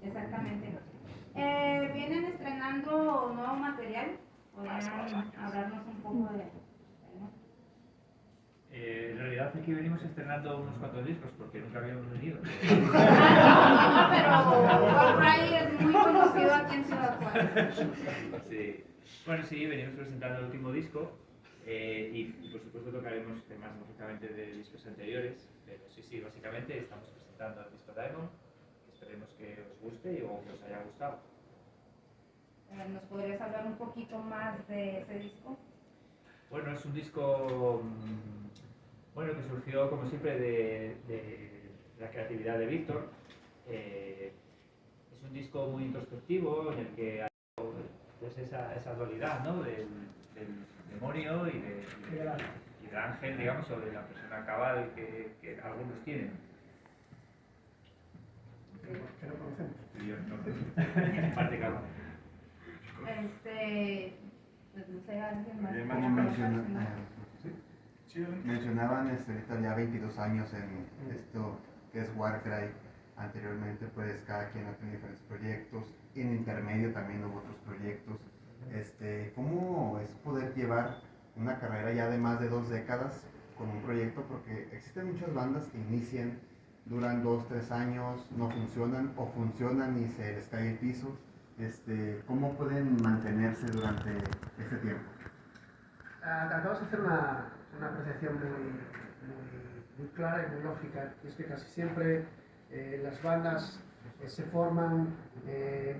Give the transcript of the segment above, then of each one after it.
Exactamente. Vienen estrenando nuevo material. ¿Podrían hablarnos un poco de ¿no? En realidad aquí venimos estrenando unos cuantos discos porque nunca habíamos venido. Pero Warcry es muy conocido aquí en Ciudad Juárez. Sí. Bueno, sí, venimos presentando el último disco y por supuesto tocaremos temas lógicamente de discos anteriores, pero sí, básicamente estamos presentando el disco Diamond, que esperemos que os guste o que os haya gustado. ¿Nos podrías hablar un poquito más de ese disco? Bueno, es un disco bueno, que surgió como siempre de la creatividad de Víctor. Es un disco muy introspectivo en el que hay pues, esa dualidad, ¿no? del demonio y del ángel, digamos, o de la persona cabal que algunos tienen. Que no conocemos. Yo no, en parte cabal. Pues no sé, alguien más. Como mencionaban ahorita ya 22 años en esto que es Warcry. Anteriormente pues cada quien ha tenido diferentes proyectos, en intermedio también hubo otros proyectos. ¿Cómo es poder llevar una carrera ya de más de 2 décadas con un proyecto? Porque existen muchas bandas que inician, duran 2, 3 años, no funcionan o funcionan y se les cae el piso. ¿Cómo pueden mantenerse durante este tiempo? Acabas de hacer una apreciación muy clara y muy lógica, y es que casi siempre las bandas se forman,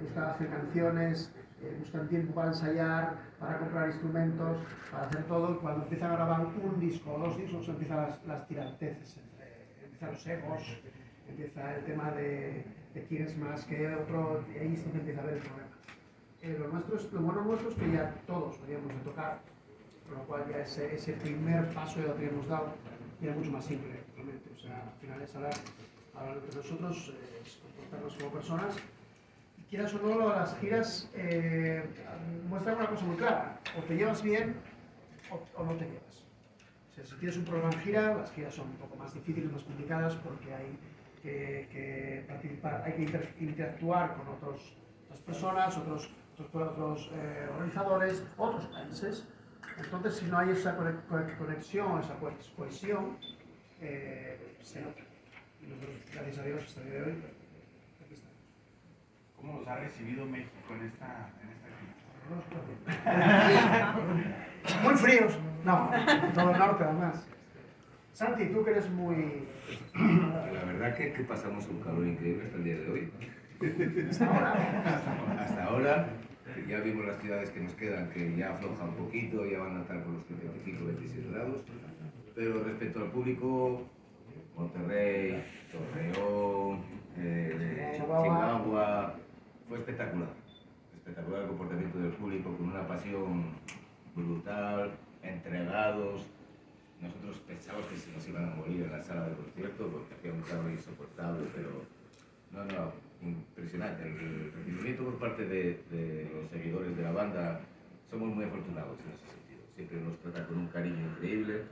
buscan hacer canciones, buscan tiempo para ensayar, para comprar instrumentos, para hacer todo, y cuando empiezan a grabar un disco o 2 discos empiezan las tiranteces, empiezan los egos, empieza el tema de quién es más que otro, y ahí es donde empieza a haber el problema. Lo bueno nuestro es que ya todos veníamos de tocar, con lo cual ya ese primer paso ya lo teníamos dado y era mucho más simple, realmente. O sea, al final es hablar entre nosotros, comportarnos como personas. Y quieras o no, lo de las giras muestra una cosa muy clara: o te llevas bien o no te llevas. O sea, si tienes un problema en gira, las giras son un poco más difíciles, más complicadas, porque hay que participar, hay que interactuar con otras personas, otros organizadores, otros países. Entonces, si no hay esa conexión, esa cohesión, se nota. Y nosotros, gracias a Dios, hasta el día de hoy, aquí estamos. ¿Cómo los ha recibido México en esta gira? Muy fríos. No, todo el norte, además. Santi, tú que eres muy... La verdad que pasamos un calor increíble hasta el día de hoy. Hasta ahora. Hasta ahora. Ya vimos las ciudades que nos quedan, que ya afloja un poquito, ya van a estar por los 25, 26 grados. Pero respecto al público, Monterrey, Torreón, Chihuahua, fue espectacular. Espectacular el comportamiento del público, con una pasión brutal, entregados. Nosotros pensamos que se nos iban a morir en la sala de concierto porque hacía un calor insoportable, pero no, impresionante. El recibimiento por parte de los seguidores de la banda, somos muy afortunados en ese sentido. Siempre nos trata con un cariño increíble,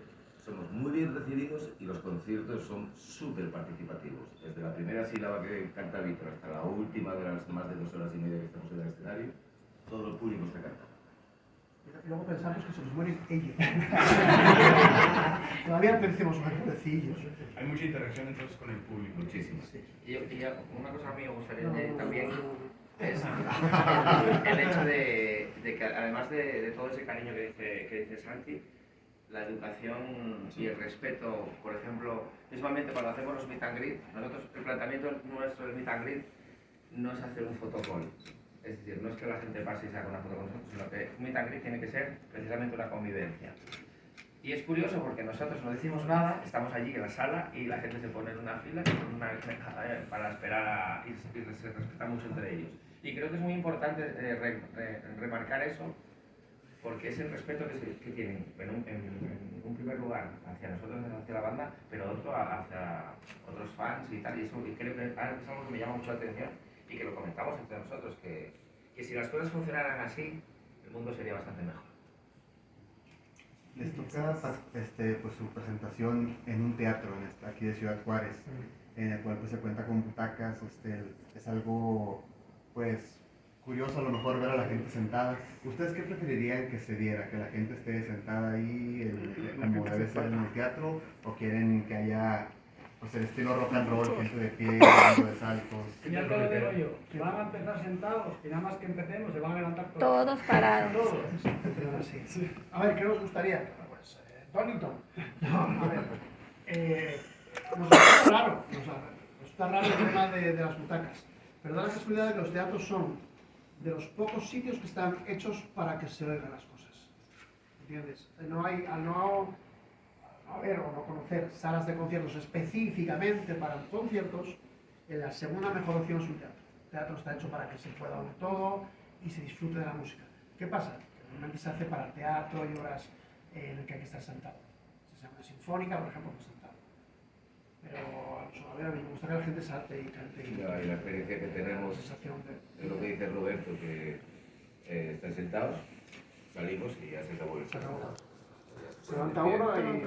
somos muy bien recibidos y los conciertos son súper participativos. Desde la primera sílaba que canta Víctor hasta la última de las más de 2 horas y media que estamos en el escenario, todo el público está cantando. Y luego pensamos que se nos mueren ellos. Todavía pensemos, pobrecillos. Hay mucha interacción entonces con el público. Muchísimo. Y una cosa a mí me gustaría añadir también es el hecho de que además de todo ese cariño que dice Santi, la educación y el respeto, por ejemplo, principalmente cuando hacemos los meet and greet, nosotros el planteamiento nuestro del meet and greet no es hacer un fotocall. Es decir, no es que la gente pase y se haga una foto con nosotros, sino que un meet and greet tiene que ser precisamente una convivencia. Y es curioso porque nosotros no decimos nada, estamos allí en la sala y la gente se pone en una fila para esperar y se respeta mucho entre ellos. Y creo que es muy importante remarcar eso, porque es el respeto que tienen en un primer lugar hacia nosotros, hacia la banda, pero otro hacia otros fans y tal. Y creo que es algo que me llama mucho la atención y que lo comentamos entre nosotros, que si las cosas funcionaran así, el mundo sería bastante mejor. Les toca pues, su presentación en un teatro aquí de Ciudad Juárez. en el cual pues se cuenta con butacas. Es algo pues curioso a lo mejor ver a la gente sentada. ¿Ustedes qué preferirían que se diera? ¿Que la gente esté sentada ahí como debe ser en el teatro? ¿O quieren que haya pues el estilo rock and roll, gente de pie, dando de saltos? Ya te lo digo yo, que van a empezar sentados y nada más que empecemos se van a levantar todos. Todos parados. Todos. Sí. A ver, ¿qué nos gustaría? Pues, Donington. No, a ver. Nos resulta raro, el tema de las butacas. Pero da la casualidad de que los teatros son de los pocos sitios que están hechos para que se oigan las cosas. ¿Entiendes? Al no haber o no conocer salas de conciertos específicamente para conciertos, la segunda mejor opción es un teatro. El teatro está hecho para que se pueda oír todo y se disfrute de la música. ¿Qué pasa? Que normalmente se hace para teatro y horas en las que hay que estar sentado. Se llama una sinfónica, por ejemplo, que es sentado. Pero a mí me gusta que la gente salte y cante. Y la experiencia que tenemos es lo que dice Roberto, que están sentados, salimos y ya se acabó el sábado. Se levanta uno y...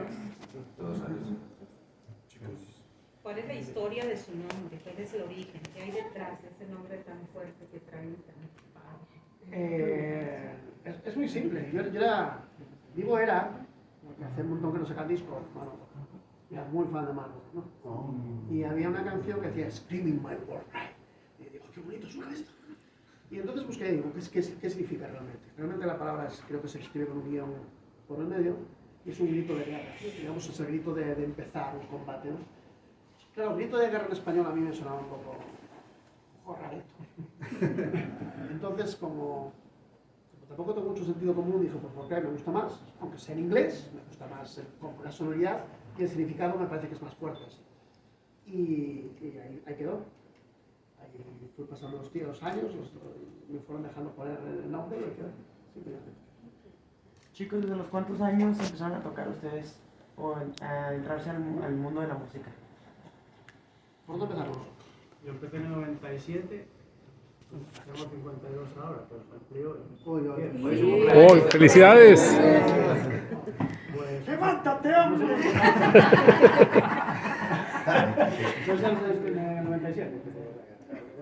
Todos salimos. ¿Cuál es la historia de su nombre? ¿Cuál es el origen? ¿Qué hay detrás de ese nombre tan fuerte que trae tan es muy simple. Yo porque hace un montón que no saca el disco, bueno, era muy fan de Marvel, ¿no? Y había una canción que decía Screaming My World. Y digo, qué bonito suena esto. Y entonces busqué y digo, ¿qué significa realmente? Realmente la palabra creo que se escribe con un guión por el medio y es un grito de guerra. Digamos, es el grito de empezar un combate, ¿no? Claro, el grito de guerra en español a mí me sonaba un poco rarito. Entonces, como tampoco tengo mucho sentido común, dije, pues porque me gusta más, aunque sea en inglés, me gusta más con la sonoridad y el significado me parece que es más fuerte. Y ahí quedó. Ahí fui pasando los años, me fueron dejando poner el nombre y ahí quedó. Simplemente. Chicos, ¿desde los cuántos años empezaron a tocar ustedes o a entrarse al mundo de la música? ¿Por dónde empezamos? Yo empecé en el 97, tengo 52 ahora, pero cumplió. ¡Oh, felicidades! Pues, ¡Levántate, hombre! Yo salí en el 97.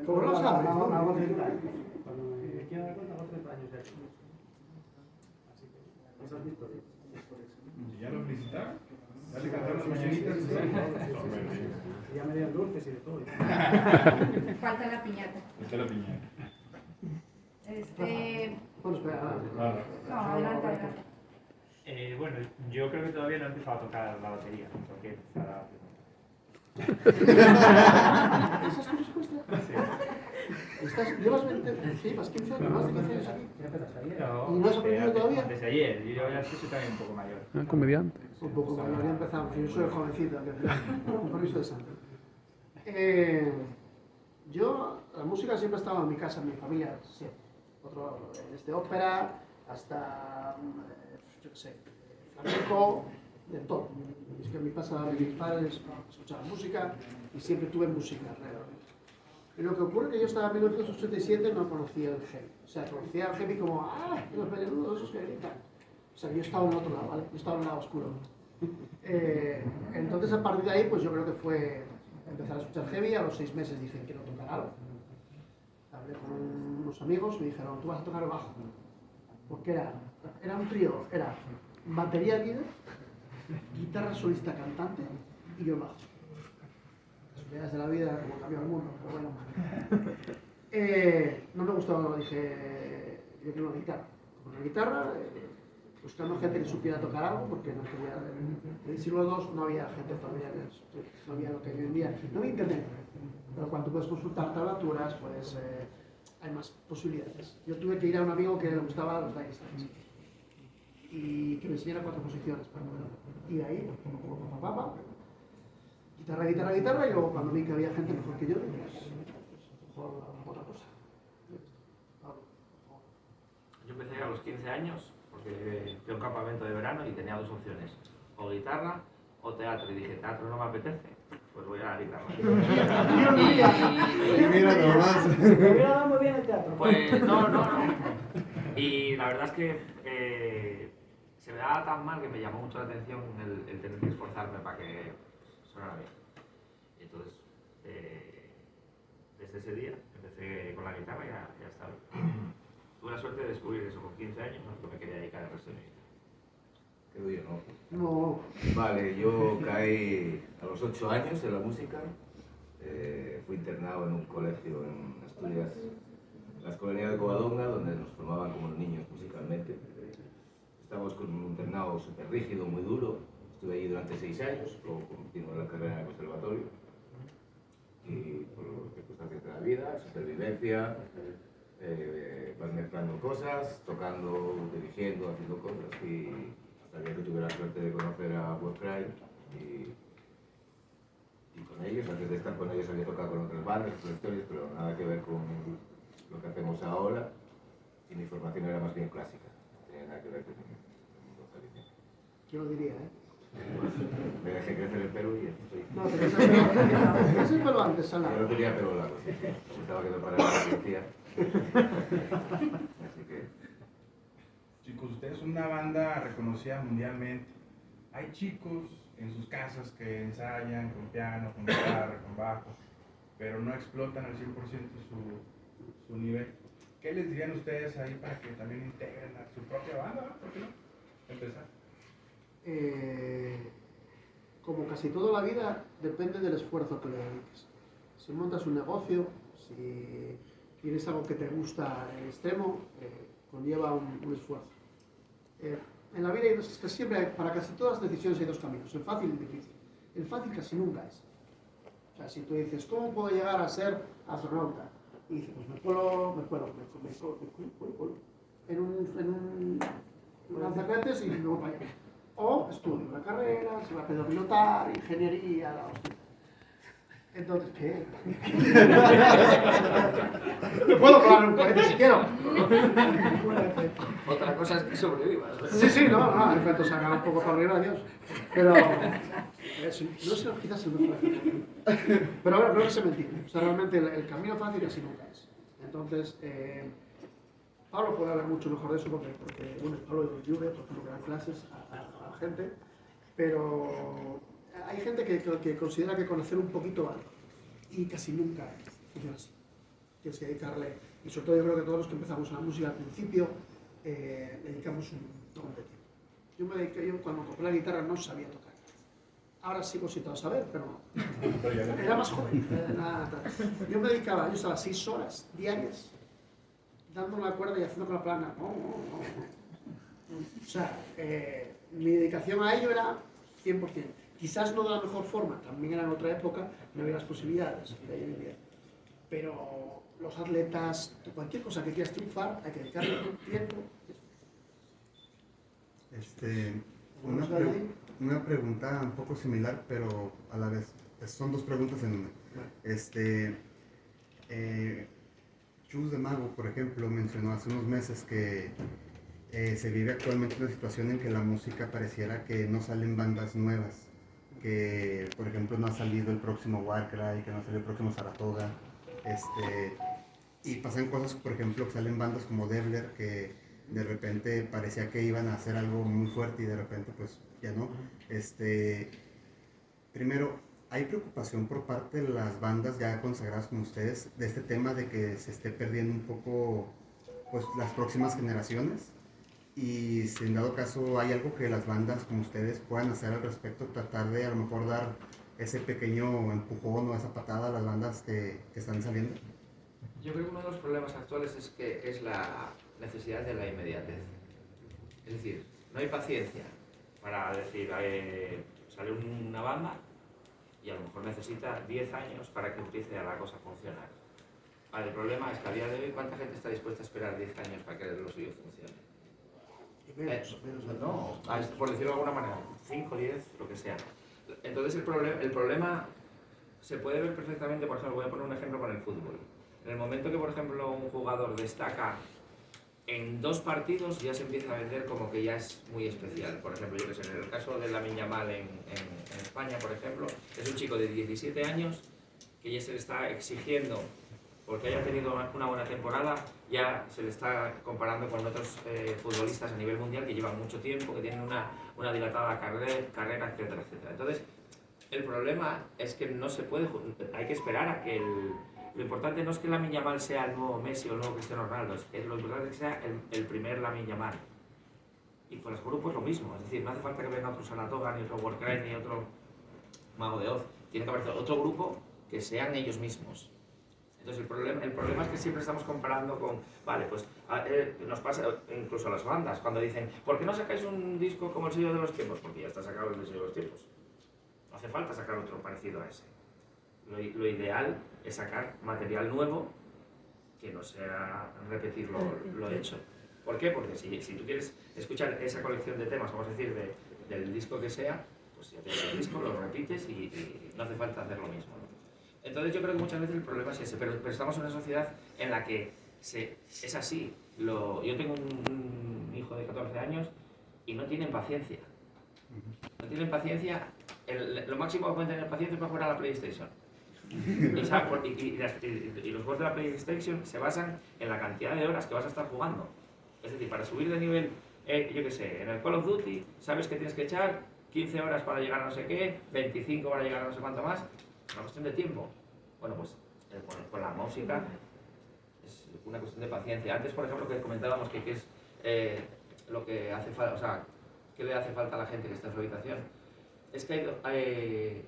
¿Cómo lo sabes? Hago 30 años. Cuando me quiero dar cuenta, hago 30 años ya. Así que, esas historias. ¿Ya lo felicitaron? ¿Ya le cantaron las mañanitas? Ya me dieron dulces y de todo. Falta la piñata. Está la piñata. Bueno, espera. No, adelante. Bueno, yo creo que todavía no he empezado a tocar la batería. Tengo que empezar a... ¿Esa es tu respuesta? Llevas 15 años, más de 15 años aquí. ¿Y no has aprendido todavía? Desde ayer, yo ya soy también un poco mayor. Comediante. Un poco mayor, ya empezamos. Yo soy jovencito, con permiso de santo. Yo, la música siempre ha estado en mi casa, en mi familia, siempre. Desde ópera hasta, yo qué sé, flamenco, de todo. Es que en mi casa mis padres escuchaban música y siempre tuve música alrededor. Y lo que ocurre es que yo estaba en 1987 y no conocía el heavy. O sea, conocía el heavy como, los melenudos esos que gritan. O sea, yo estaba en el otro lado, ¿vale? Yo estaba en el lado oscuro. Entonces, a partir de ahí, pues yo creo que fue empezar a escuchar heavy. A los 6 meses dije, quiero tocar algo. Hablé con unos amigos, me dijeron, tú vas a tocar el bajo. Porque era un trío, era batería líder, guitarra solista cantante y yo el bajo. Casualidades de la vida, como cambió el mundo, pero bueno. No me gustó, dije, yo quiero una guitarra. Con una guitarra, buscando gente que supiera tocar algo, porque no tenía, en el siglo II no había gente todavía, no había lo que hay hoy en día, no había internet, pero cuando puedes consultar tablaturas, pues hay más posibilidades. Yo tuve que ir a un amigo que le gustaba los Dire Straits y que me enseñara 4 posiciones para poder hacerlo. Y de ahí, guitarra, y luego cuando vi que había gente mejor que yo, pues mejor otra cosa. Yo empecé a los 15 años porque fui a un campamento de verano y tenía 2 opciones, o guitarra o teatro, y dije, teatro no me apetece, pues voy a la guitarra. Y mira nomás. Me hubiera dado muy bien el teatro. Pues no. Y la verdad es que se me daba tan mal que me llamó mucho la atención el tener que esforzarme para que sonara bien. Y entonces desde ese día empecé con la guitarra y ya estaba. Tuve la suerte de descubrir eso con 15 años, no que me quería dedicar el resto de mi vida. Quedo yo, ¿no? No. Vale, yo caí a los 8 años en la música. Fui internado en un colegio en Asturias, en la Escolanía de Covadonga, donde nos formaban como niños musicalmente. Estábamos con un internado súper rígido, muy duro. Estuve allí durante 6 años, luego continué la carrera en el conservatorio. Y por circunstancias de la vida, supervivencia, vas mezclando cosas, tocando, dirigiendo, haciendo cosas. Y hasta el día que tuve la suerte de conocer a Warcry y con ellos, antes de estar con ellos había tocado con otras bandas, otras historias, pero nada que ver con lo que hacemos ahora, y mi formación era más bien clásica, no tenía nada que ver con el mundo tradicional. ¿Quién lo diría, Me dejé crecer el pelo y estoy... No, pero ese pelo antes, Sala. Yo no tenía pelo largo, sí. Estaba que me paraba la policía. Así que... Chicos, ustedes son una banda reconocida mundialmente. Hay chicos en sus casas que ensayan con piano, con guitarra, con bajo, pero no explotan al 100% su nivel. ¿Qué les dirían ustedes ahí para que también integren a su propia banda? ¿Por qué no? Empezar. Como casi toda la vida, depende del esfuerzo que le dediques. Si montas un negocio, si tienes algo que te gusta en extremo, conlleva un esfuerzo. En la vida es que siempre para casi todas las decisiones hay dos caminos, el fácil y el difícil. El fácil casi nunca es. O sea, si tú dices, ¿cómo puedo llegar a ser astronauta? Y dices, pues me cuelo en un lanzacohetes y me voy para allá. O estudio una carrera, se va a pilotar, ingeniería, la hostia. Entonces, ¿qué? Me puedo colar en un cohete si quiero. Otra cosa es que sobrevivas. Sí, no, en cuanto salga un poco para arriba, adiós. Pero, no sé, quizás el mejor ejemplo. Pero ahora creo que se me entiende. O sea, realmente el camino fácil así nunca es. Entonces, Pablo puede hablar mucho mejor de eso porque bueno, Pablo de Juve, por ejemplo, que da clases a gente, pero hay gente que considera que conocer un poquito vale, y casi nunca funciona así. Tienes que dedicarle, y sobre todo yo creo que todos los que empezamos en la música al principio, dedicamos un montón de tiempo. Yo cuando compré la guitarra no sabía tocar. Ahora sigo sin todo saber, pero era más joven. Yo me dedicaba, yo estaba 6 horas diarias dando una cuerda y haciendo con la plana. O sea, mi dedicación a ello era 100%. Quizás no de la mejor forma, también era en otra época, no había las posibilidades que hay hoy en día. Pero los atletas, cualquier cosa que quieras triunfar, hay que dedicarle tiempo. Una pregunta un poco similar, pero a la vez, son dos preguntas en una. Chus de Mago, por ejemplo, mencionó hace unos meses que se vive actualmente una situación en que la música pareciera que no salen bandas nuevas, que por ejemplo no ha salido el próximo Warcry, que no salió el próximo Saratoga, y pasan cosas, por ejemplo, que salen bandas como Devler, que de repente parecía que iban a hacer algo muy fuerte y de repente pues ya no. Primero, ¿hay preocupación por parte de las bandas ya consagradas como ustedes de este tema de que se esté perdiendo un poco pues las próximas generaciones? Y si en dado caso hay algo que las bandas como ustedes puedan hacer al respecto, tratar de a lo mejor dar ese pequeño empujón o esa patada a las bandas que están saliendo. Yo creo que uno de los problemas actuales es la necesidad de la inmediatez. Es decir, no hay paciencia para decir, sale una banda y a lo mejor necesita 10 años para que empiece la cosa a funcionar. El problema es que a día de hoy, ¿cuánta gente está dispuesta a esperar 10 años para que lo suyo funcione? No, por decirlo de alguna manera, 5, 10, lo que sea. Entonces el problema se puede ver perfectamente, por ejemplo, voy a poner un ejemplo con el fútbol. En el momento que, por ejemplo, un jugador destaca en 2 partidos, ya se empieza a vender como que ya es muy especial. Por ejemplo, yo que sé, en el caso de Lamine Yamal en España, por ejemplo, es un chico de 17 años que ya se le está exigiendo, porque haya tenido una buena temporada, ya se le está comparando con otros futbolistas a nivel mundial que llevan mucho tiempo, que tienen una dilatada carrera, etcétera, etcétera. Entonces, El problema es que no se puede, hay que esperar a que lo importante no es que Lamine Yamal sea el nuevo Messi o el nuevo Cristiano Ronaldo, lo importante es que sea el primer Lamine Yamal. Y con los grupos lo mismo, es decir, no hace falta que venga otro Saratoga, ni otro Warcry, ni otro Mago de Oz. Tiene que haber otro grupo que sean ellos mismos. Entonces el problema es que siempre estamos comparando con, vale, pues nos pasa incluso a las bandas, cuando dicen, ¿por qué no sacáis un disco como El Sello de los Tiempos? Porque ya está sacado El Sello de los Tiempos. No hace falta sacar otro parecido a ese. Lo ideal es sacar material nuevo que no sea repetir lo hecho. ¿Por qué? Porque si tú quieres escuchar esa colección de temas, vamos a decir, del disco que sea, pues ya tienes el disco, lo repites y no hace falta hacer lo mismo, ¿no? Entonces yo creo que muchas veces el problema es ese, pero estamos en una sociedad en la que es así. Yo tengo un hijo de 14 años y no tienen paciencia. No tienen paciencia, lo máximo que pueden tener paciencia es para jugar a la PlayStation. Y los juegos de la PlayStation se basan en la cantidad de horas que vas a estar jugando. Es decir, para subir de nivel, yo qué sé, en el Call of Duty sabes que tienes que echar 15 horas para llegar a no sé qué, 25 para llegar a no sé cuánto más, es una cuestión de tiempo. Bueno, pues con la música es una cuestión de paciencia. Antes, por ejemplo, que comentábamos que es lo que hace falta, o sea, qué le hace falta a la gente que está en su habitación. Es que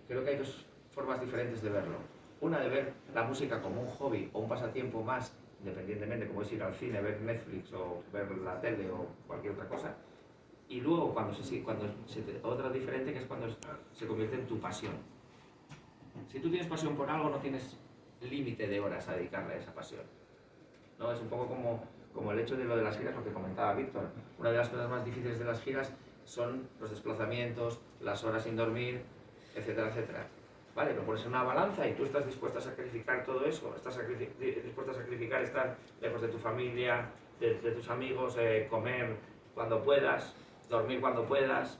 creo que hay dos formas diferentes de verlo. Una de ver la música como un hobby o un pasatiempo más, independientemente, como es ir al cine, ver Netflix o ver la tele o cualquier otra cosa. Y luego otra diferente, que es cuando se convierte en tu pasión. Si tú tienes pasión por algo, no tienes límite de horas a dedicarle a esa pasión, ¿no? Es un poco como el hecho de lo de las giras, lo que comentaba Víctor. Una de las cosas más difíciles de las giras son los desplazamientos, las horas sin dormir, etcétera, etcétera. Vale, pero pones una balanza y tú estás dispuesto a sacrificar todo eso, estás dispuesto a sacrificar estar lejos de tu familia, de tus amigos, comer cuando puedas, dormir cuando puedas,